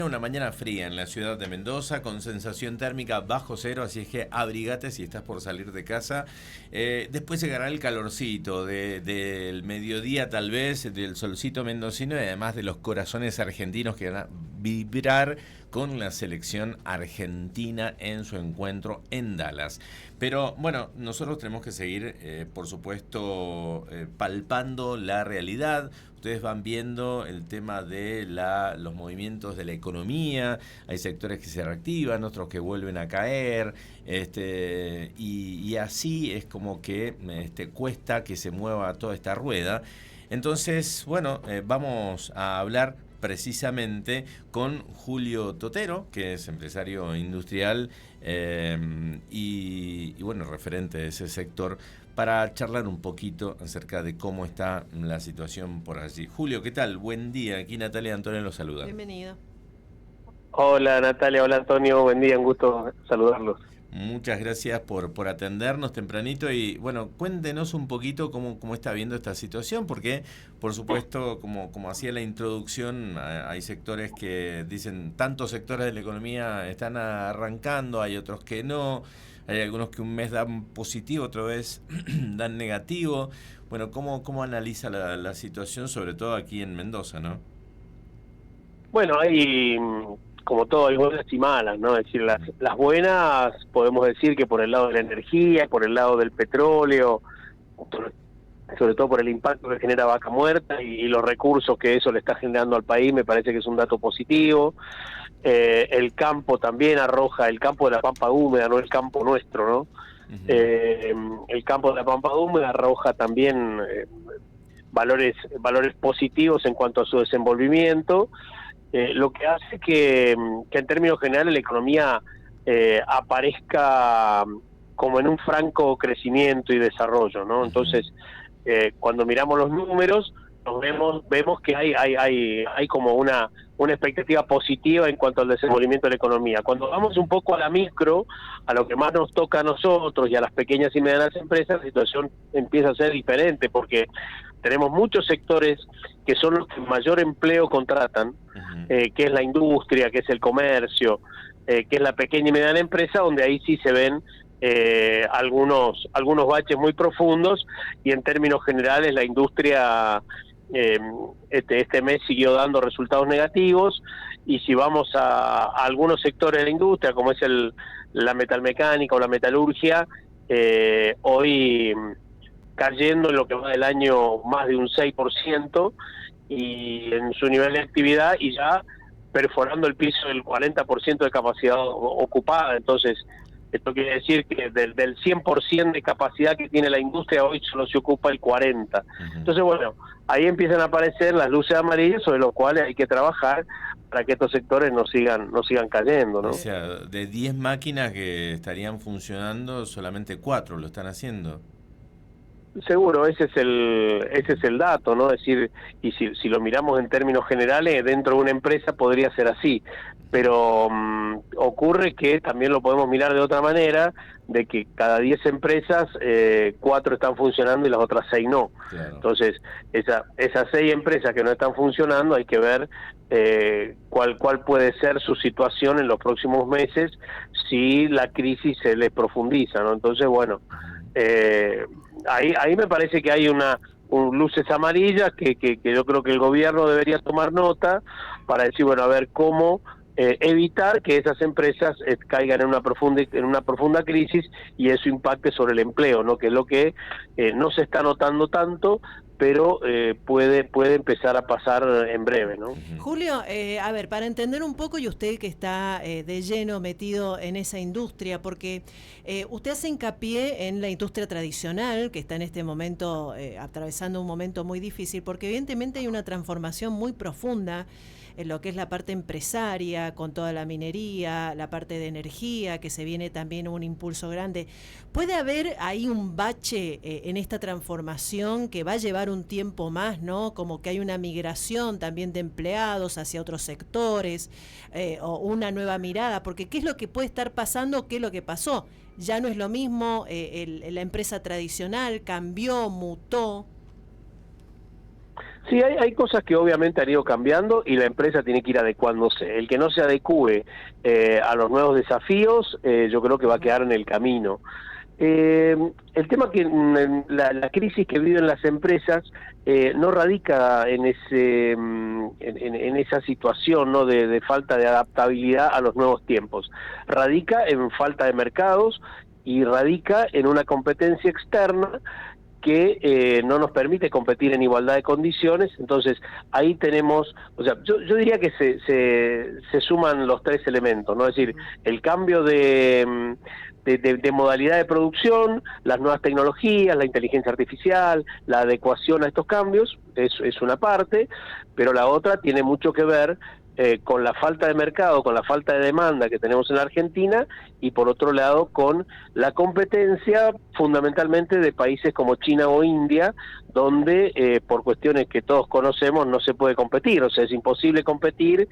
Una mañana fría en la ciudad de Mendoza con sensación térmica bajo cero, así es que abrigate si estás por salir de casa. Después llegará el calorcito del mediodía, tal vez, del solcito mendocino y además de los corazones argentinos que van a vibrar con la selección argentina en su encuentro en Dallas. Pero bueno, nosotros tenemos que seguir, por supuesto, palpando la realidad. Ustedes van viendo el tema de los movimientos de la economía, hay sectores que se reactivan, otros que vuelven a caer, y así es como que cuesta que se mueva toda esta rueda. Entonces, bueno, vamos a hablar precisamente con Julio Totero, que es empresario industrial y bueno, referente de ese sector, para charlar un poquito acerca de cómo está la situación por allí. Julio, ¿qué tal? Buen día. Aquí Natalia Antonio los saluda. Bienvenido. Hola Natalia, hola Antonio, buen día, un gusto saludarlos. Muchas gracias por atendernos tempranito y bueno, cuéntenos un poquito cómo está viendo esta situación, porque por supuesto, como hacía la introducción, hay sectores que dicen, tantos sectores de la economía están arrancando, hay otros que no, hay algunos que un mes dan positivo, otra vez dan negativo. Bueno, ¿cómo analiza la situación, sobre todo aquí en Mendoza, no? Bueno, hay, como todo, hay buenas y malas, ¿no? Es decir, las buenas podemos decir que por el lado de la energía, por el lado del petróleo, sobre todo por el impacto que genera Vaca Muerta y los recursos que eso le está generando al país, me parece que es un dato positivo. El campo también arroja, el campo de la Pampa Húmeda, no el campo nuestro, ¿no? El campo de la Pampa Húmeda arroja también valores positivos en cuanto a su desenvolvimiento, lo que hace que en términos generales la economía aparezca como en un franco crecimiento y desarrollo, ¿no? Entonces, cuando miramos los números, vemos que hay como una expectativa positiva en cuanto al desenvolvimiento de la economía. Cuando vamos un poco a la micro, a lo que más nos toca a nosotros y a las pequeñas y medianas empresas, la situación empieza a ser diferente, porque tenemos muchos sectores que son los que mayor empleo contratan, que es la industria, que es el comercio, que es la pequeña y mediana empresa, donde ahí sí se ven algunos baches muy profundos, y en términos generales la industria este mes siguió dando resultados negativos. Y si vamos a algunos sectores de la industria, como es la metalmecánica o la metalurgia, hoy cayendo en lo que va del año más de un 6%, y en su nivel de actividad, y ya perforando el piso del 40% de capacidad ocupada. Entonces, esto quiere decir que del 100% de capacidad que tiene la industria, hoy solo se ocupa el 40%. Entonces, bueno, ahí empiezan a aparecer las luces amarillas sobre los cuales hay que trabajar para que estos sectores no sigan cayendo, ¿no? O sea, de 10 máquinas que estarían funcionando, solamente 4 lo están haciendo. Seguro, ese es el dato, ¿no? Es decir, y si lo miramos en términos generales, dentro de una empresa podría ser así, pero ocurre que también lo podemos mirar de otra manera, de que cada 10 empresas, 4 están funcionando y las otras 6 no. Claro. Entonces, esas 6 empresas que no están funcionando, hay que ver cuál puede ser su situación en los próximos meses si la crisis se les profundiza, ¿no? Entonces, bueno, ahí me parece que hay luces amarillas que yo creo que el gobierno debería tomar nota para decir, bueno, a ver cómo evitar que esas empresas caigan en una profunda crisis y eso impacte sobre el empleo, ¿no? Que es lo que no se está notando tanto, pero puede empezar a pasar en breve, ¿no? Julio, a ver, para entender un poco, y usted que está de lleno metido en esa industria, porque usted hace hincapié en la industria tradicional, que está en este momento atravesando un momento muy difícil, porque evidentemente hay una transformación muy profunda en lo que es la parte empresaria, con toda la minería, la parte de energía, que se viene también un impulso grande. ¿Puede haber ahí un bache en esta transformación que va a llevar un tiempo más, ¿no? Como que hay una migración también de empleados hacia otros sectores, o una nueva mirada, porque ¿qué es lo que puede estar pasando? ¿Qué es lo que pasó? Ya no es lo mismo, la empresa tradicional cambió, mutó. Sí, hay cosas que obviamente han ido cambiando y la empresa tiene que ir adecuándose. El que no se adecue a los nuevos desafíos, yo creo que va a quedar en el camino. El tema que la crisis que viven las empresas no radica en en esa situación, ¿no?, de falta de adaptabilidad a los nuevos tiempos. Radica en falta de mercados y radica en una competencia externa que no nos permite competir en igualdad de condiciones. Entonces ahí tenemos, o sea, yo diría que se suman los tres elementos, ¿no? Es decir, el cambio de modalidad de producción, las nuevas tecnologías, la inteligencia artificial, la adecuación a estos cambios, es una parte, pero la otra tiene mucho que ver con la falta de mercado, con la falta de demanda que tenemos en la Argentina, y por otro lado con la competencia fundamentalmente de países como China o India, donde por cuestiones que todos conocemos no se puede competir. O sea, es imposible competir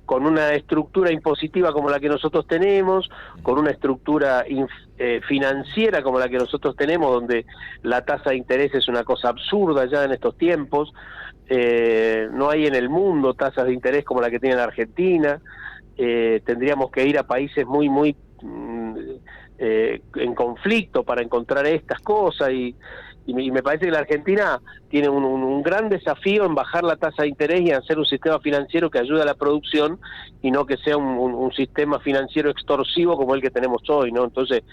con una estructura impositiva como la que nosotros tenemos, con una estructura financiera como la que nosotros tenemos, donde la tasa de interés es una cosa absurda ya en estos tiempos. No hay en el mundo tasas de interés como la que tiene la Argentina. Tendríamos que ir a países muy en conflicto para encontrar estas cosas, y me parece que la Argentina tiene un gran desafío en bajar la tasa de interés y en hacer un sistema financiero que ayude a la producción y no que sea un sistema financiero extorsivo como el que tenemos hoy, ¿no? Entonces,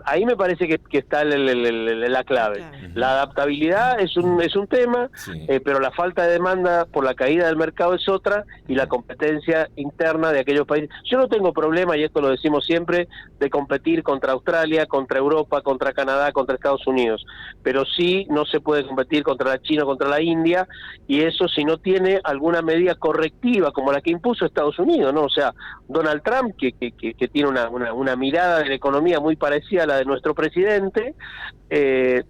ahí me parece que está la clave. Claro. La adaptabilidad es un tema, Sí. pero la falta de demanda por la caída del mercado es otra, y la competencia interna de aquellos países. Yo no tengo problema, y esto lo decimos siempre, de competir contra Australia, contra Europa, contra Canadá, contra Estados Unidos, pero sí no se puede competir contra la China o contra la India, y eso si no tiene alguna medida correctiva como la que impuso Estados Unidos, ¿no? O sea, Donald Trump, que tiene una mirada de la economía muy parecida a la de nuestro presidente,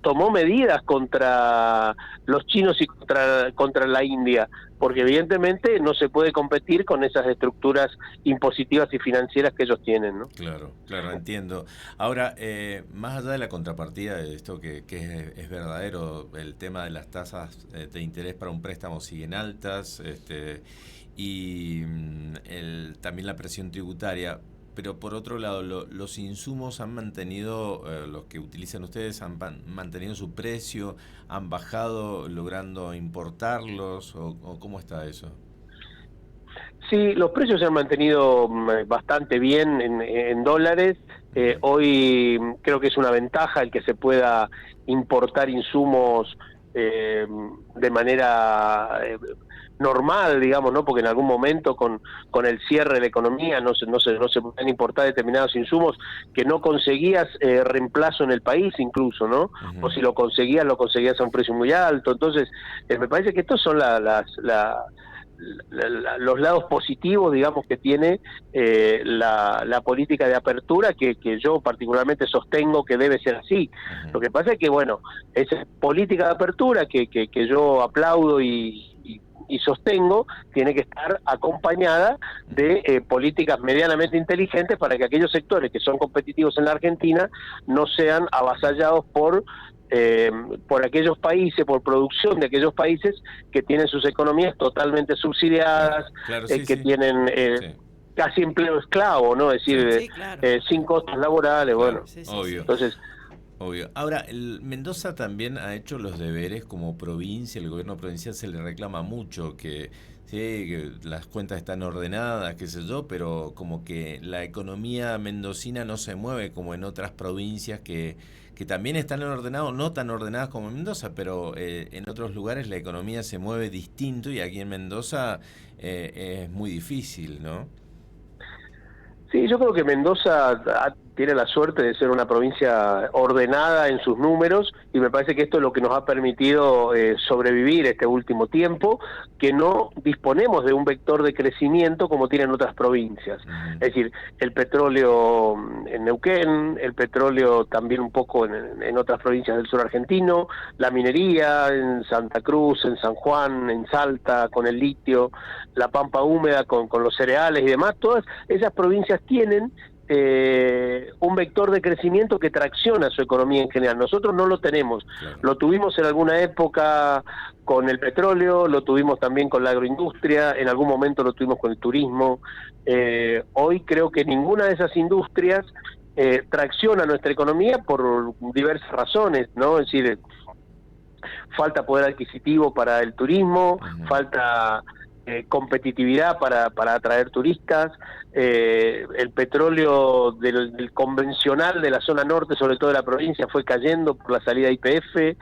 tomó medidas contra los chinos y contra la India, porque evidentemente no se puede competir con esas estructuras impositivas y financieras que ellos tienen, ¿no? Claro, claro, entiendo. Ahora, más allá de la contrapartida de esto que es verdadero, el tema de las tasas de interés para un préstamo siguen altas, y también la presión tributaria. Pero por otro lado, los insumos han mantenido, los que utilizan ustedes, han mantenido su precio, han bajado logrando importarlos, o ¿cómo está eso? Sí, los precios se han mantenido bastante bien en dólares. Hoy creo que es una ventaja el que se pueda importar insumos de manera normal, digamos, ¿no? Porque en algún momento con el cierre de la economía no se pueden importar determinados insumos que no conseguías reemplazo en el país incluso, ¿no? Uh-huh. O si lo conseguías a un precio muy alto. Entonces, me parece que estos son los lados positivos, digamos, que tiene la política de apertura, que yo particularmente sostengo que debe ser así. Uh-huh. Lo que pasa es que, bueno, esa política de apertura que yo aplaudo y sostengo, tiene que estar acompañada de políticas medianamente inteligentes para que aquellos sectores que son competitivos en la Argentina no sean avasallados por aquellos países, por producción de aquellos países que tienen sus economías totalmente subsidiadas, claro, que tienen casi empleo esclavo, ¿no? Es decir, claro. Sin costos laborales, claro, bueno. obvio. Entonces, obvio. Ahora, Mendoza también ha hecho los deberes como provincia, el gobierno provincial se le reclama mucho que sí, que las cuentas están ordenadas, qué sé yo, pero como que la economía mendocina no se mueve como en otras provincias que también están ordenadas, no tan ordenadas como en Mendoza, pero en otros lugares la economía se mueve distinto, y aquí en Mendoza es muy difícil, ¿no? sí, yo creo que Mendoza tiene la suerte de ser una provincia ordenada en sus números, y me parece que esto es lo que nos ha permitido sobrevivir este último tiempo, que no disponemos de un vector de crecimiento como tienen otras provincias. Uh-huh. Es decir, el petróleo en Neuquén, el petróleo también un poco en otras provincias del sur argentino, la minería en Santa Cruz, en San Juan, en Salta, con el litio, la pampa húmeda con los cereales y demás. Todas esas provincias tienen un vector de crecimiento que tracciona su economía en general. Nosotros no lo tenemos. Claro. Lo tuvimos en alguna época con el petróleo, lo tuvimos también con la agroindustria, en algún momento lo tuvimos con el turismo. Hoy creo que ninguna de esas industrias tracciona nuestra economía por diversas razones, ¿no? Es decir, falta poder adquisitivo para el turismo, falta competitividad para atraer turistas, el petróleo del convencional de la zona norte, sobre todo de la provincia, fue cayendo por la salida de YPF,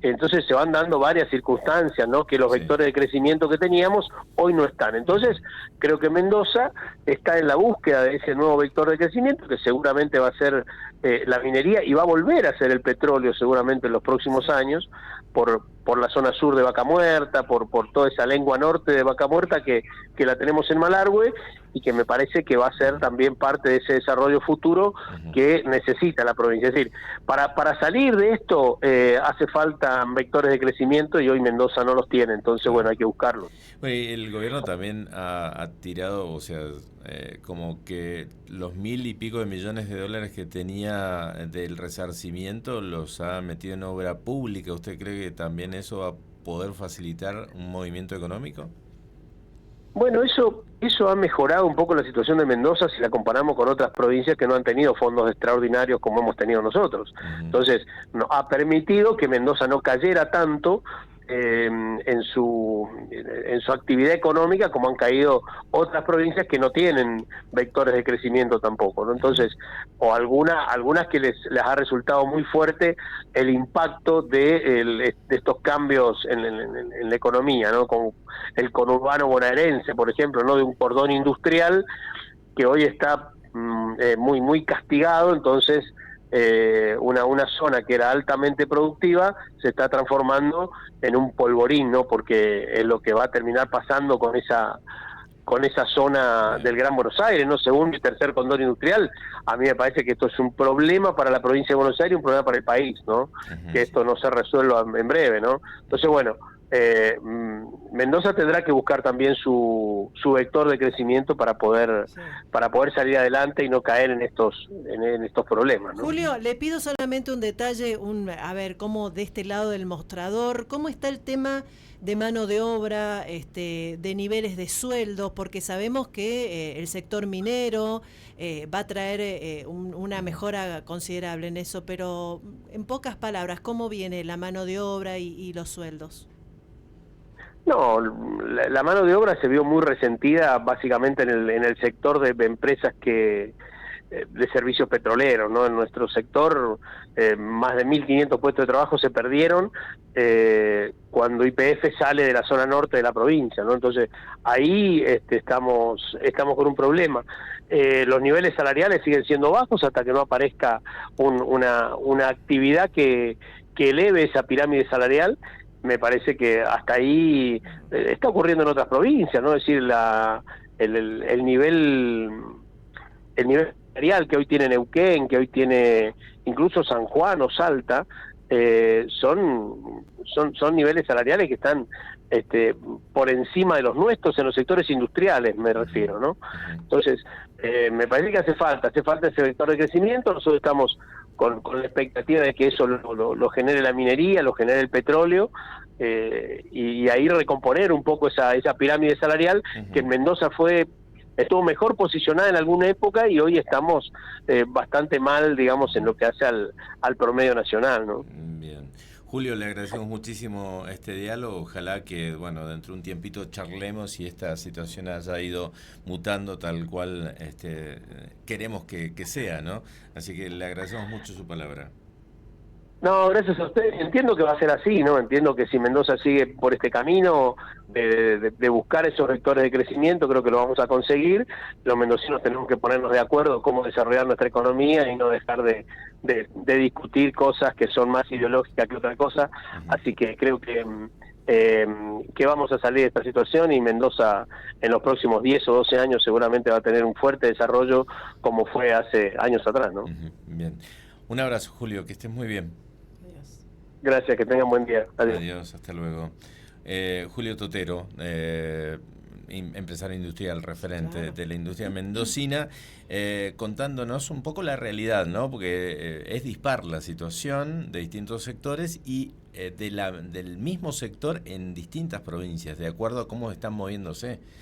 entonces se van dando varias circunstancias, ¿no? Que los vectores de crecimiento que teníamos hoy no están. Entonces creo que Mendoza está en la búsqueda de ese nuevo vector de crecimiento, que seguramente va a ser la minería, y va a volver a ser el petróleo seguramente en los próximos años, por la zona sur de Vaca Muerta, por toda esa lengua norte de Vaca Muerta que la tenemos en Malargüe, y que me parece que va a ser también parte de ese desarrollo futuro que necesita la provincia. Es decir, para salir de esto hace falta vectores de crecimiento, y hoy Mendoza no los tiene, entonces bueno, hay que buscarlos. Bueno, y el gobierno también ha tirado, o sea, como que los 1.000 y pico de millones de dólares que tenía del resarcimiento los ha metido en obra pública. ¿Usted cree que también eso va a poder facilitar un movimiento económico? Bueno, eso ha mejorado un poco la situación de Mendoza si la comparamos con otras provincias que no han tenido fondos extraordinarios como hemos tenido nosotros. Entonces, nos ha permitido que Mendoza no cayera tanto en su actividad económica como han caído otras provincias que no tienen vectores de crecimiento tampoco, ¿no? Entonces, o algunas que les ha resultado muy fuerte el impacto de estos cambios en la economía, ¿no? Con el conurbano bonaerense, por ejemplo, ¿no? De un cordón industrial que hoy está muy castigado. Entonces una zona que era altamente productiva se está transformando en un polvorín, ¿no? Porque es lo que va a terminar pasando con esa zona del Gran Buenos Aires, ¿no? Segundo y tercer cordón industrial. A mí me parece que esto es un problema para la provincia de Buenos Aires y un problema para el país, ¿no? Que esto no se resuelva en breve, ¿no? Entonces, bueno, Mendoza tendrá que buscar también su vector de crecimiento para poder salir adelante y no caer en estos problemas, ¿no? Julio, le pido solamente un detalle, a ver, cómo de este lado del mostrador, cómo está el tema de mano de obra, de niveles de sueldos, porque sabemos que el sector minero va a traer una mejora considerable en eso, pero en pocas palabras, ¿cómo viene la mano de obra y los sueldos? No, la mano de obra se vio muy resentida básicamente en el sector de empresas de servicios petroleros, ¿no? En nuestro sector más de 1.500 puestos de trabajo se perdieron cuando YPF sale de la zona norte de la provincia, ¿no? Entonces ahí estamos con un problema. Los niveles salariales siguen siendo bajos hasta que no aparezca una actividad que eleve esa pirámide salarial. Me parece que hasta ahí está ocurriendo en otras provincias, ¿no? Es decir, el nivel salarial que hoy tiene Neuquén, que hoy tiene incluso San Juan o Salta, son niveles salariales que están por encima de los nuestros en los sectores industriales, me refiero, ¿no? Entonces, me parece que hace falta ese vector de crecimiento. Nosotros estamos con la expectativa de que eso lo genere la minería, lo genere el petróleo, y ahí recomponer un poco esa pirámide salarial que en Mendoza estuvo mejor posicionada en alguna época, y hoy estamos bastante mal, digamos, en lo que hace al promedio nacional, ¿no? Bien. Julio, le agradecemos muchísimo este diálogo. Ojalá que, bueno, dentro de un tiempito charlemos y esta situación haya ido mutando tal cual queremos que sea, ¿no? Así que le agradecemos mucho su palabra. No, gracias a usted. Entiendo que va a ser así, ¿no? Entiendo que si Mendoza sigue por este camino de buscar esos vectores de crecimiento, creo que lo vamos a conseguir. Los mendocinos tenemos que ponernos de acuerdo cómo desarrollar nuestra economía y no dejar de discutir cosas que son más ideológicas que otra cosa. Así que creo que vamos a salir de esta situación, y Mendoza en los próximos 10 o 12 años seguramente va a tener un fuerte desarrollo como fue hace años atrás, ¿no? Bien. Un abrazo, Julio, que estés muy bien. Gracias, que tengan buen día. Adiós. Adiós, hasta luego. Julio Totero, empresario industrial, referente Claro. de la industria mendocina, contándonos un poco la realidad, ¿no? Porque es dispar la situación de distintos sectores y del mismo sector en distintas provincias, de acuerdo a cómo están moviéndose.